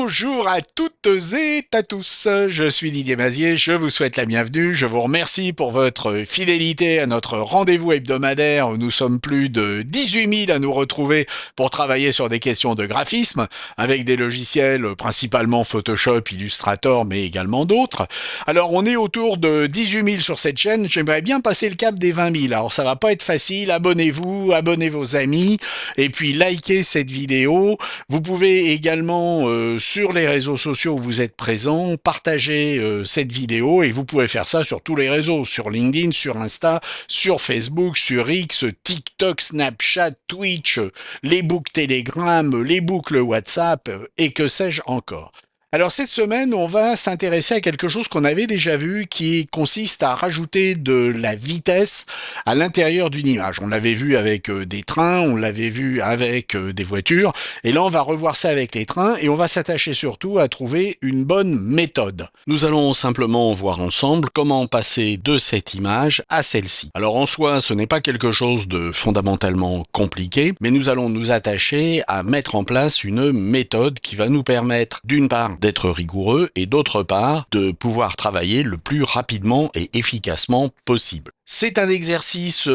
Bonjour à toutes et à tous, je suis Didier Mazier, je vous souhaite la bienvenue, je vous remercie pour votre fidélité à notre rendez-vous hebdomadaire où nous sommes plus de 18 000 à nous retrouver pour travailler sur des questions de graphisme avec des logiciels principalement Photoshop, Illustrator mais également d'autres. Alors on est autour de 18 000 sur cette chaîne, j'aimerais bien passer le cap des 20 000, alors ça va pas être facile, abonnez-vous, abonnez vos amis et puis likez cette vidéo. Vous pouvez également sur les réseaux sociaux où vous êtes présents, partager cette vidéo et vous pouvez faire ça sur tous les réseaux, sur LinkedIn, sur Insta, sur Facebook, sur X, TikTok, Snapchat, Twitch, les boucles Telegram, les boucles WhatsApp et que sais-je encore. Alors cette semaine, on va s'intéresser à quelque chose qu'on avait déjà vu qui consiste à rajouter de la vitesse à l'intérieur d'une image. On l'avait vu avec des trains, on l'avait vu avec des voitures, et là on va revoir ça avec les trains et on va s'attacher surtout à trouver une bonne méthode. Nous allons simplement voir ensemble comment passer de cette image à celle-ci. Alors en soi, ce n'est pas quelque chose de fondamentalement compliqué, mais nous allons nous attacher à mettre en place une méthode qui va nous permettre d'une part d'être rigoureux et d'autre part de pouvoir travailler le plus rapidement et efficacement possible. C'est un exercice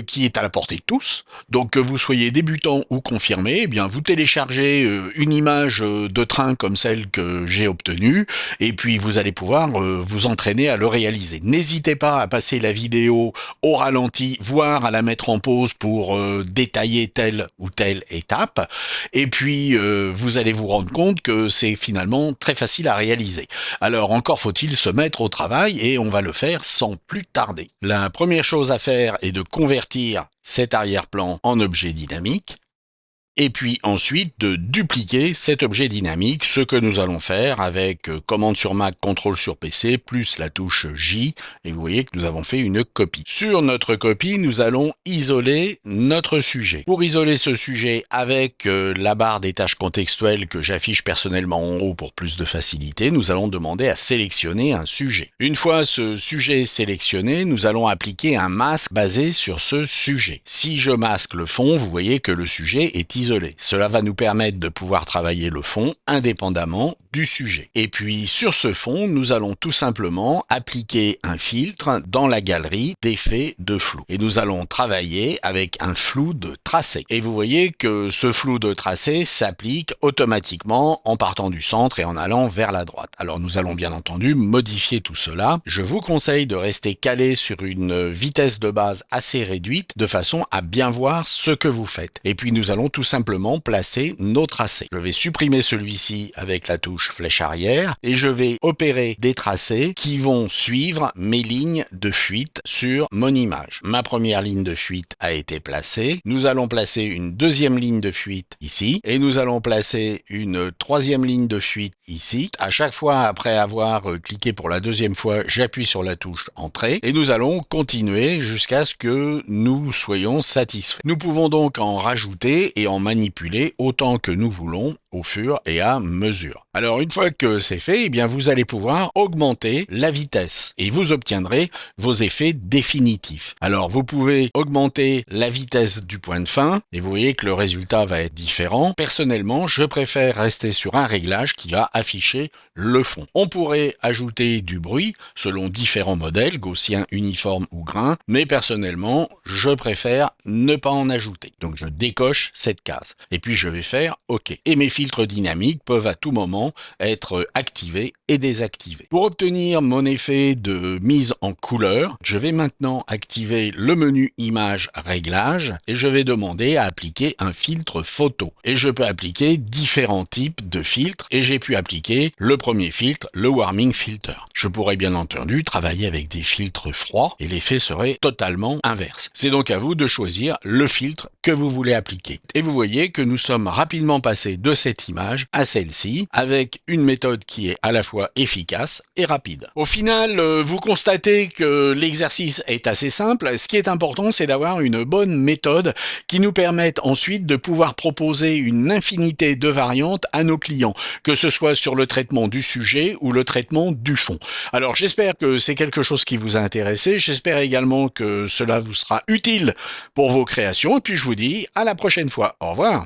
qui est à la portée de tous, donc que vous soyez débutant ou confirmé, eh bien vous téléchargez une image de train comme celle que j'ai obtenue, et puis vous allez pouvoir vous entraîner à le réaliser. N'hésitez pas à passer la vidéo au ralenti, voire à la mettre en pause pour détailler telle ou telle étape, et puis vous allez vous rendre compte que c'est finalement très facile à réaliser. Alors encore faut-il se mettre au travail, et on va le faire sans plus tarder. La première chose à faire est de convertir cet arrière-plan en objet dynamique. Et puis ensuite de dupliquer cet objet dynamique, ce que nous allons faire avec commande sur Mac, contrôle sur PC, plus la touche J, et vous voyez que nous avons fait une copie. Sur notre copie, nous allons isoler notre sujet. Pour isoler ce sujet avec la barre des tâches contextuelles que j'affiche personnellement en haut pour plus de facilité, nous allons demander à sélectionner un sujet. Une fois ce sujet sélectionné, nous allons appliquer un masque basé sur ce sujet. Si je masque le fond, vous voyez que le sujet est isolé. Cela va nous permettre de pouvoir travailler le fond indépendamment du sujet. Et puis sur ce fond, nous allons tout simplement appliquer un filtre dans la galerie d'effets de flou. Et nous allons travailler avec un flou de tracé. Et vous voyez que ce flou de tracé s'applique automatiquement en partant du centre et en allant vers la droite. Alors nous allons bien entendu modifier tout cela. Je vous conseille de rester calé sur une vitesse de base assez réduite de façon à bien voir ce que vous faites. Et puis nous allons tout simplement placer nos tracés. Je vais supprimer celui-ci avec la touche flèche arrière et je vais opérer des tracés qui vont suivre mes lignes de fuite sur mon image. Ma première ligne de fuite a été placée. Nous allons placer une deuxième ligne de fuite ici et nous allons placer une troisième ligne de fuite ici. À chaque fois après avoir cliqué pour la deuxième fois, j'appuie sur la touche entrée et nous allons continuer jusqu'à ce que nous soyons satisfaits. Nous pouvons donc en rajouter et en manipuler autant que nous voulons au fur et à mesure. Alors une fois que c'est fait, eh bien vous allez pouvoir augmenter la vitesse et vous obtiendrez vos effets définitifs. Alors vous pouvez augmenter la vitesse du point de fin et vous voyez que le résultat va être différent. Personnellement, je préfère rester sur un réglage qui va afficher le fond. On pourrait ajouter du bruit selon différents modèles, gaussien, uniforme ou grain, mais personnellement, je préfère ne pas en ajouter. Donc je décoche cette case. Et puis je vais faire OK. Et mes filtres dynamiques peuvent à tout moment être activés et désactivés. Pour obtenir mon effet de mise en couleur, je vais maintenant activer le menu image réglage et je vais demander à appliquer un filtre photo. Et je peux appliquer différents types de filtres et j'ai pu appliquer le premier filtre, le warming filter. Je pourrais bien entendu travailler avec des filtres froids et l'effet serait totalement inverse. C'est donc à vous de choisir le filtre que vous voulez appliquer. Et vous voyez que nous sommes rapidement passés de cette image à celle-ci avec une méthode qui est à la fois efficace et rapide. Au final, vous constatez que l'exercice est assez simple. Ce qui est important, c'est d'avoir une bonne méthode qui nous permette ensuite de pouvoir proposer une infinité de variantes à nos clients, que ce soit sur le traitement du sujet ou le traitement du fond. Alors j'espère que c'est quelque chose qui vous a intéressé. J'espère également que cela vous sera utile pour vos créations. Et puis je vous dis à la prochaine fois. Au revoir.